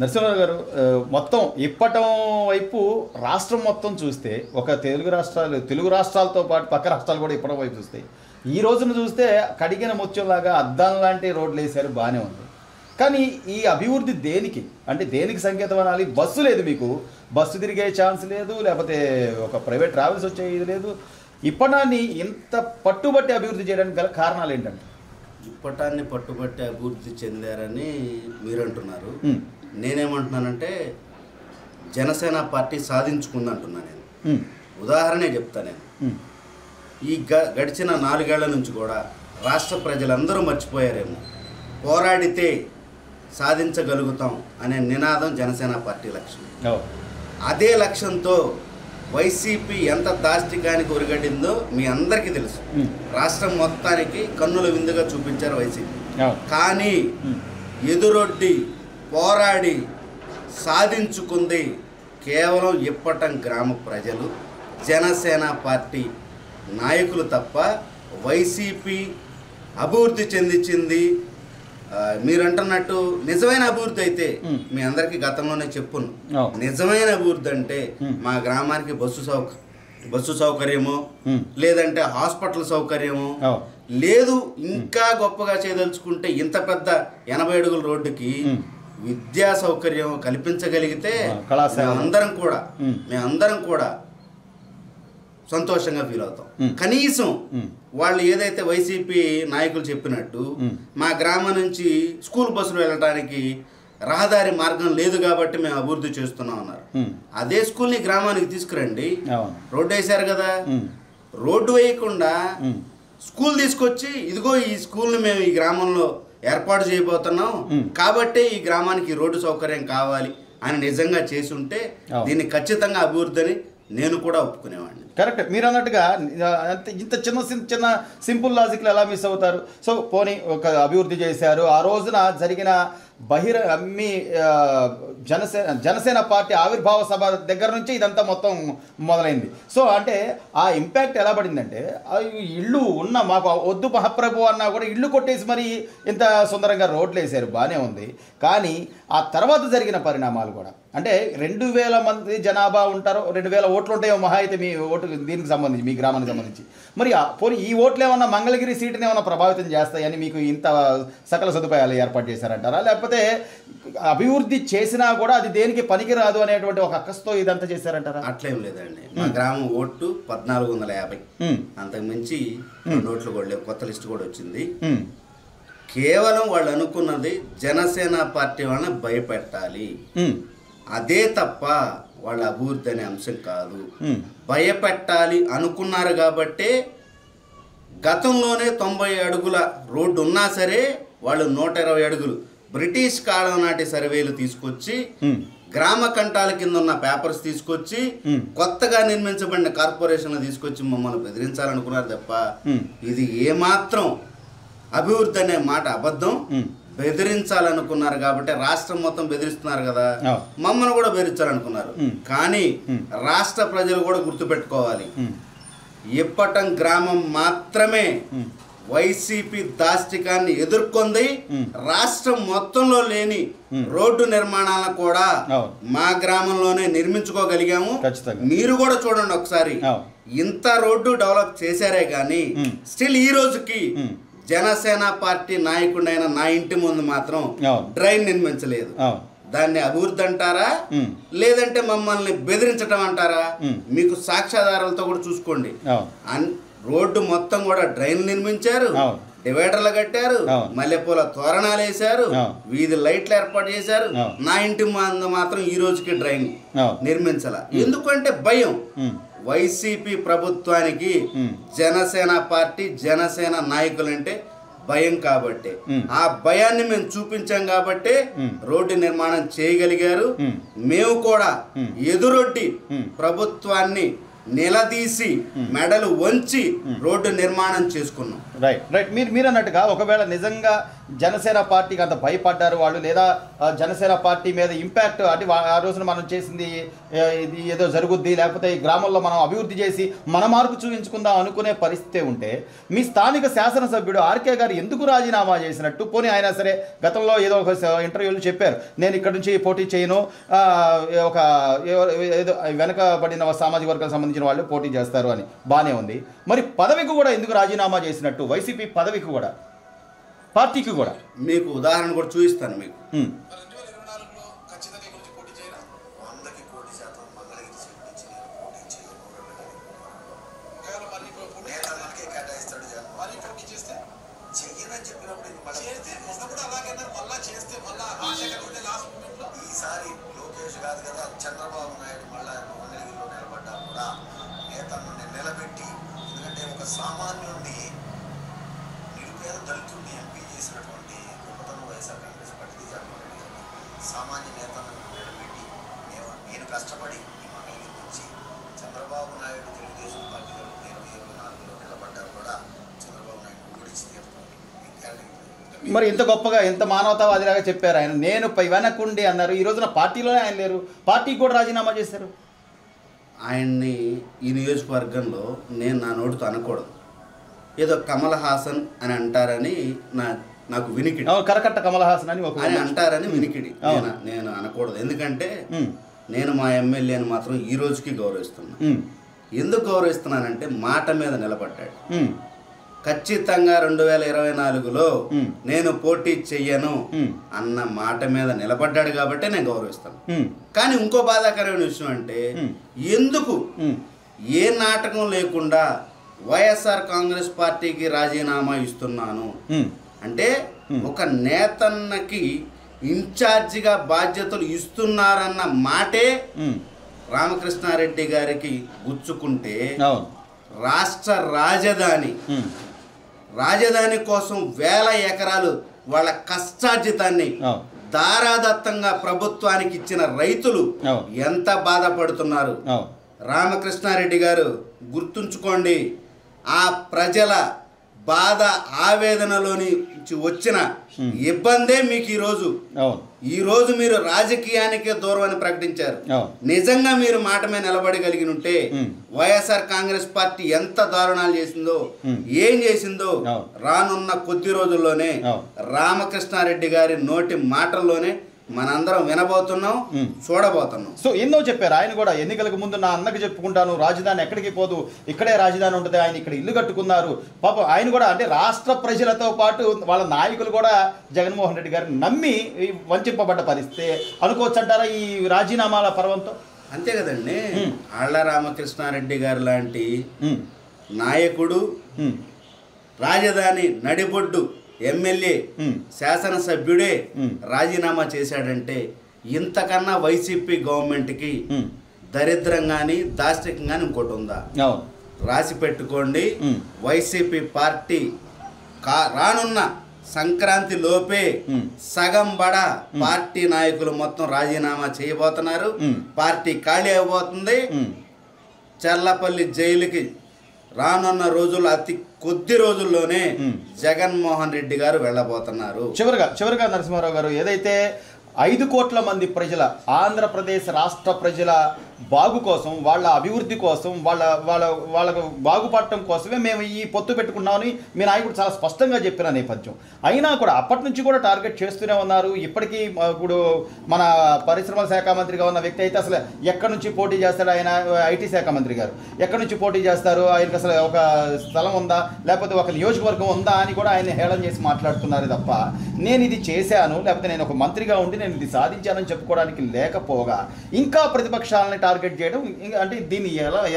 నరసింహారావు గారు మొత్తం ఇప్పటం వైపు రాష్ట్రం మొత్తం చూస్తే ఒక తెలుగు రాష్ట్రాలతో పాటు పక్క రాష్ట్రాలు కూడా ఇప్పటం వైపు చూస్తే ఈ రోజున చూస్తే కడిగిన ముత్యంలాగా అద్దాం లాంటి రోడ్లు వేశారు, బాగానే ఉంది. కానీ ఈ అభివృద్ధి దేనికి అంటే దేనికి సంకేతం అనాలి? బస్సు లేదు, మీకు బస్సు తిరిగే ఛాన్స్ లేదు, లేకపోతే ఒక ప్రైవేట్ ట్రావెల్స్ వచ్చే ఇది లేదు. ఇప్పటాన్ని ఇంత పట్టుబట్టి అభివృద్ధి చేయడానికి గల కారణాలు ఏంటంటే? ఇప్పటాన్ని పట్టుబట్టి అభివృద్ధి చెందారని మీరు అంటున్నారు. నేనేమంటున్నానంటే జనసేన పార్టీ సాధించుకుంది అంటున్నా. నేను ఉదాహరణే చెప్తా. నేను ఈ గడిచిన 4 ఏళ్ల నుంచి కూడా రాష్ట్ర ప్రజలందరూ మర్చిపోయారేమో, పోరాడితే సాధించగలుగుతాం అనే నినాదం జనసేన పార్టీ లక్ష్యం. అదే లక్ష్యంతో వైసీపీ ఎంత దాష్టికానికి ఒరిగడిందో మీ అందరికీ తెలుసు. రాష్ట్రం మొత్తానికి కన్నుల విందుగా చూపించారు వైసీపీ. కానీ ఎదురొడ్డి పోరాడి సాధించుకుంది కేవలం ఇప్పటం గ్రామ ప్రజలు, జనసేన పార్టీ నాయకులు తప్ప వైసీపీ అభివృద్ధి చెందించింది మీరు అంటున్నట్టు నిజమైన అభివృద్ధి అయితే మీ అందరికీ గతంలోనే చెప్పును. నిజమైన అభివృద్ధి అంటే మా గ్రామానికి బస్సు సౌకర్యము, లేదంటే హాస్పిటల్ సౌకర్యము లేదు. ఇంకా గొప్పగా చేయదలుచుకుంటే ఇంత పెద్ద 80 అడుగుల రోడ్డుకి విద్యా సౌకర్యం కల్పించగలిగితే మేమందరం కూడా సంతోషంగా ఫీల్ అవుతాం. కనీసం వాళ్ళు ఏదైతే వైసీపీ నాయకులు చెప్పినట్టు మా గ్రామం నుంచి స్కూల్ బస్సులు వెళ్ళడానికి రహదారి మార్గం లేదు కాబట్టి మేము అభివృద్ధి చేస్తున్నాం అన్నారు. అదే స్కూల్ని గ్రామానికి తీసుకురండి. రోడ్డు వేశారు కదా, రోడ్డు వేయకుండా స్కూల్ తీసుకొచ్చి ఇదిగో ఈ స్కూల్ని మేము ఈ గ్రామంలో ఏర్పాటు చేయబోతున్నాం కాబట్టి ఈ గ్రామానికి రోడ్డు సౌకర్యం కావాలి అని నిజంగా చేసి ఉంటే దీన్ని ఖచ్చితంగా అభివృద్ధి అని నేను కూడా ఒప్పుకునేవాడిని. కరెక్ట్, మీరు అన్నట్టుగా ఇంత చిన్న సింపుల్ లాజిక్లు ఎలా మిస్ అవుతారు? సో పోనీ ఒక అభివృద్ధి చేశారు, ఆ రోజున జరిగిన మీ జనసేన పార్టీ ఆవిర్భావ సభ దగ్గర నుంచి ఇదంతా మొత్తం మొదలైంది. సో అంటే ఆ ఇంపాక్ట్ ఎలా పడిందంటే, ఇళ్ళు ఉన్న మాకు వద్దు మహాప్రభు అన్నా కూడా ఇళ్ళు కొట్టేసి మరి ఇంత సుందరంగా రోడ్లు వేశారు, బాగానే ఉంది. కానీ ఆ తర్వాత జరిగిన పరిణామాలు కూడా అంటే 2000 మంది జనాభా ఉంటారో, 2000 ఓట్లు ఉంటాయో మహా అయితే మీ ఓటు దీనికి సంబంధించి, మీ గ్రామానికి సంబంధించి. మరి పోనీ ఈ ఓట్లు ఏమన్నా మంగళగిరి సీటుని ఏమన్నా ప్రభావితం చేస్తాయని మీకు ఇంత సకల సదుపాయాలు ఏర్పాటు చేశారంటారా? లేకపోతే అభివృద్ధి చేసినా కూడా అది దేనికి పనికిరాదు అనేటువంటి ఒక అక్కస్తో ఇదంతా చేశారంటారా? అట్లేం లేదండి. మా గ్రామం ఓటు 1450, అంతకు మించి నోట్లు కూడా లేవు. కొత్త లిస్టు కూడా వచ్చింది. కేవలం వాళ్ళు అనుకున్నది జనసేన పార్టీ వాళ్ళని భయపెట్టాలి, అదే తప్ప వాళ్ళ అభివృద్ధి అనే అంశం కాదు. భయపెట్టాలి అనుకున్నారు కాబట్టే గతంలోనే 90 అడుగుల రోడ్డు ఉన్నా సరే వాళ్ళు 120 అడుగులు బ్రిటిష్ కాలం నాటి సర్వేలు తీసుకొచ్చి, గ్రామ కంటాల కింద ఉన్న పేపర్స్ తీసుకొచ్చి, కొత్తగా నిర్మించబడిన కార్పొరేషన్లు తీసుకొచ్చి మమ్మల్ని బెదిరించాలనుకున్నారు తప్ప ఇది ఏమాత్రం అభివృద్ధి అనే మాట అబద్ధం. బెదిరించాలనుకున్నారు కాబట్టి రాష్ట్రం మొత్తం బెదిరిస్తున్నారు కదా, మమ్మల్ని కూడా బెదిరించాలనుకున్నారు. కానీ రాష్ట్ర ప్రజలు కూడా గుర్తుపెట్టుకోవాలి, ఇప్పటం గ్రామం మాత్రమే వైసీపీ దాష్టికాన్ని ఎదుర్కొంది. రాష్ట్రం మొత్తంలో లేని రోడ్డు నిర్మాణాలను కూడా మా గ్రామంలోనే నిర్మించుకోగలిగాము. మీరు కూడా చూడండి ఒకసారి, ఇంత రోడ్డు డెవలప్ చేశారే కానీ స్టిల్ ఈ రోజుకి జనసేన పార్టీ నాయకుడైన నా ఇంటి ముందు మాత్రం డ్రైన్ నిర్మించలేదు. దాన్ని అభివృద్ధి అంటారా లేదంటే మమ్మల్ని బెదిరించటం అంటారా? మీకు సాక్ష్యాధారాలతో కూడా చూసుకోండి. రోడ్డు మొత్తం కూడా డ్రైన్ నిర్మించారు, డివైడర్లు కట్టారు, మల్లెపూల తోరణాలు వేశారు, వీధి లైట్లు ఏర్పాటు చేశారు. నా ఇంటి ముందు మాత్రం ఈ రోజుకి డ్రైన్ నిర్మించాల. ఎందుకంటే భయం. వైసీపీ ప్రభుత్వానికి జనసేన పార్టీ, జనసేన నాయకులంటే భయం కాబట్టి, ఆ భయాన్ని మేము చూపించాం కాబట్టి రోడ్డు నిర్మాణం చేయగలిగారు. మేము కూడా ఎదురొడ్డి ప్రభుత్వాన్ని నిలదీసి మెడలు వంచి రోడ్డు నిర్మాణం చేసుకున్నాం. రైట్. మీరు అన్నట్టుగా ఒకవేళ నిజంగా జనసేన పార్టీకి అంత భయపడ్డారు వాళ్ళు, లేదా జనసేన పార్టీ మీద ఇంపాక్ట్ అంటే ఆ రోజున మనం చేసింది ఇది ఏదో జరుగుద్ది, లేకపోతే ఈ గ్రామంలో మనం అభివృద్ధి చేసి మన మార్పు చూపించుకుందాం అనుకునే పరిస్థితి ఉంటే మీ స్థానిక శాసనసభ్యుడు ఆర్కే గారు ఎందుకు రాజీనామా చేసినట్టు? పోనీ ఆయన సరే గతంలో ఏదో ఒక ఇంటర్వ్యూలో చెప్పారు, నేను ఇక్కడ నుంచి పోటీ చేయను, ఒక ఏదో వెనకబడిన సామాజిక వర్గాలకు సంబంధించిన వాళ్ళు పోటీ చేస్తారు అని, బాగానే ఉంది. మరి పదవికి కూడా ఎందుకు రాజీనామా చేసినట్టు? వైసీపీ పదవికి కూడా, పార్టీకి కూడా. మీకు ఉదాహరణ కూడా చూపిస్తాను మీకు. ఈసారి లోకేష్ కాదు కదా, చంద్రబాబు నాయుడు మళ్ళా మంగళగిరిలో నిలబడ్డా కూడా నేతను నిలబెట్టి, ఎందుకంటే ఒక సామాన్యుడిని నిరుపేద దళితుడిని ఎంపీ చేసినటువంటి గొప్పతనం వైఎస్ఆర్ కాంగ్రెస్ పార్టీ సామాన్య నేతను నిలబెట్టి నేను కష్టపడి ఈ మంగళగిరి నుంచి చంద్రబాబు నాయుడు తెలుగుదేశం పార్టీ 2024లో నిలబడ్డా కూడా చంద్రబాబు నాయుడు ఓడించి తీరుతుంది. మరి ఇంత గొప్పగా ఎంత మానవతావాదిలాగా చెప్పారు ఆయన, నేను వెనకుండి అన్నారు. ఈ రోజున పార్టీలోనే ఆయన లేరు, పార్టీకి కూడా రాజీనామా చేశారు. ఆయన్ని ఈ నియోజకవర్గంలో నేను నా నోటితో అనకూడదు, ఏదో కమల్ హాసన్ అని అంటారని నాకు వినికిడి. కరకట్ట కమల్ హాసన్ అని అని అంటారని వినికిడి. నేను అనకూడదు, ఎందుకంటే నేను మా ఎమ్మెల్యేని మాత్రం ఈ రోజుకి గౌరవిస్తున్నా. ఎందుకు గౌరవిస్తున్నానంటే మాట మీద నిలబడ్డాడు. ఖచ్చితంగా 2024లో నేను పోటీ చెయ్యను అన్న మాట మీద నిలబడ్డాడు కాబట్టి నేను గౌరవిస్తాను. కానీ ఇంకో బాధాకరమైన విషయం అంటే, ఎందుకు ఏ నాటకం లేకుండా వైఎస్ఆర్ కాంగ్రెస్ పార్టీకి రాజీనామా ఇస్తున్నాను అంటే, ఒక నేతన్నకి ఇన్ఛార్జిగా బాధ్యతలు ఇస్తున్నారన్న మాటే రామకృష్ణారెడ్డి గారికి గుచ్చుకుంటే, రాష్ట్ర రాజధాని కోసం వేల ఎకరాలు వాళ్ళ కష్టార్జితాన్ని దారాదత్తంగా ప్రభుత్వానికి ఇచ్చిన రైతులు ఎంత బాధపడుతున్నారు. రామకృష్ణారెడ్డి గారు గుర్తుంచుకోండి, ఆ ప్రజల బాధ ఆవేదనలోని వచ్చిన ఇబ్బందే మీకు ఈరోజు మీరు రాజకీయానికే దూరం అని ప్రకటించారు. నిజంగా మీరు మాట మీద నిలబడగలిగి ఉంటే వైఎస్ఆర్ కాంగ్రెస్ పార్టీ ఎంత దారుణాలు చేసిందో, ఏం చేసిందో రానున్న కొద్ది రోజుల్లోనే రామకృష్ణారెడ్డి గారి నోటి మాటల్లోనే మనందరం వినబోతున్నాం, చూడబోతున్నాం. సో ఎన్నో చెప్పారు ఆయన కూడా, ఎన్నికలకు ముందు నా అన్నకి చెప్పుకుంటాను, రాజధాని ఎక్కడికి పోదు, ఇక్కడే రాజధాని ఉంటుంది, ఆయన ఇక్కడ ఇల్లు కట్టుకున్నారు. పాపం ఆయన కూడా అంటే రాష్ట్ర ప్రజలతో పాటు వాళ్ళ నాయకులు కూడా జగన్మోహన్ రెడ్డి గారిని నమ్మి వంచింపబడ్డ పరిస్థితి అనుకోవచ్చు అంటారా ఈ రాజీనామాల పర్వంతో? అంతే కదండి. ఆళ్ల రామకృష్ణారెడ్డి గారు లాంటి నాయకుడు, రాజధాని నడిబొడ్డు ఎమ్మెల్యే, శాసనసభ్యుడే రాజీనామా చేశాడంటే ఇంతకన్నా వైసీపీ గవర్నమెంట్కి దరిద్రం కానీ దాష్టికం కానీ ఇంకోటి ఉందా? రాసి పెట్టుకోండి. వైసీపీ పార్టీ రానున్న సంక్రాంతి లోపే సగం బడ పార్టీ నాయకులు మొత్తం రాజీనామా చేయబోతున్నారు. పార్టీ ఖాళీ అయిపోతుంది. చర్లపల్లి జైలుకి రానున్న రోజులు అతి కొద్ది రోజుల్లోనే జగన్మోహన్ రెడ్డి గారు వెళ్ళబోతున్నారు. చివరిగా నరసింహారావు గారు, ఏదైతే 5 కోట్ల మంది ప్రజల, ఆంధ్రప్రదేశ్ రాష్ట్ర ప్రజల బాగు కోసం, వాళ్ళ అభివృద్ధి కోసం, వాళ్ళకు బాగుపడటం కోసమే మేము ఈ పొత్తు పెట్టుకున్నామని మీ నాయకుడు చాలా స్పష్టంగా చెప్పిన నేపథ్యం అయినా కూడా అప్పటి నుంచి కూడా టార్గెట్ చేస్తూనే ఉన్నారు. ఇప్పటికీ ఇప్పుడు మన పరిశ్రమల శాఖ మంత్రిగా ఉన్న వ్యక్తి అయితే అసలు ఎక్కడి నుంచి పోటీ చేస్తాడు? ఆయన ఐటీ శాఖ మంత్రి గారు ఎక్కడి నుంచి పోటీ చేస్తారు? ఆయనకు అసలు ఒక స్థలం ఉందా, లేకపోతే ఒక నియోజకవర్గం ఉందా అని కూడా ఆయన హేళన చేసి మాట్లాడుతున్నారు తప్ప, నేను ఇది చేశాను, లేకపోతే నేను ఒక మంత్రిగా ఉండి నేను ఇది సాధించానని చెప్పుకోవడానికి లేకపోగా ఇంకా ప్రతిపక్షాలని టార్గెట్ చేయడం అంటే దీన్ని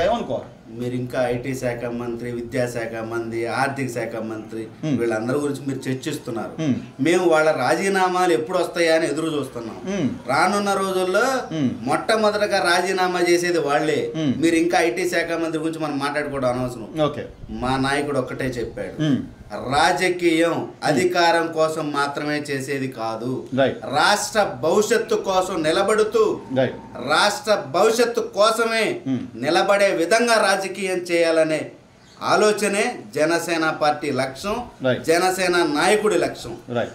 ఏమనుకోవాలి? మీరు ఇంకా ఐటీ శాఖ మంత్రి, విద్యాశాఖ మంత్రి, ఆర్థిక శాఖ మంత్రి వీళ్ళందరి గురించి మీరు చర్చిస్తున్నారు. మేము వాళ్ళ రాజీనామాలు ఎప్పుడు వస్తాయా అని ఎదురు చూస్తున్నాం. రానున్న రోజుల్లో మొట్టమొదటగా రాజీనామా చేసేది వాళ్లే. మీరు ఇంకా ఐటీ శాఖ మంత్రి గురించి మనం మాట్లాడుకోవడం అనవసరం. మా నాయకుడు ఒక్కటే చెప్పాడు, రాజకీయం అధికారం కోసం మాత్రమే చేసేది కాదు, రాష్ట్ర భవిష్యత్తు కోసం నిలబడుతూ రాష్ట్ర భవిష్యత్తు కోసమే నిలబడే విధంగా రాజకీయం చేయాలనే ఆలోచనే జనసేన పార్టీ లక్ష్యం, Right. జనసేన నాయకుడి లక్ష్యం. రైట్.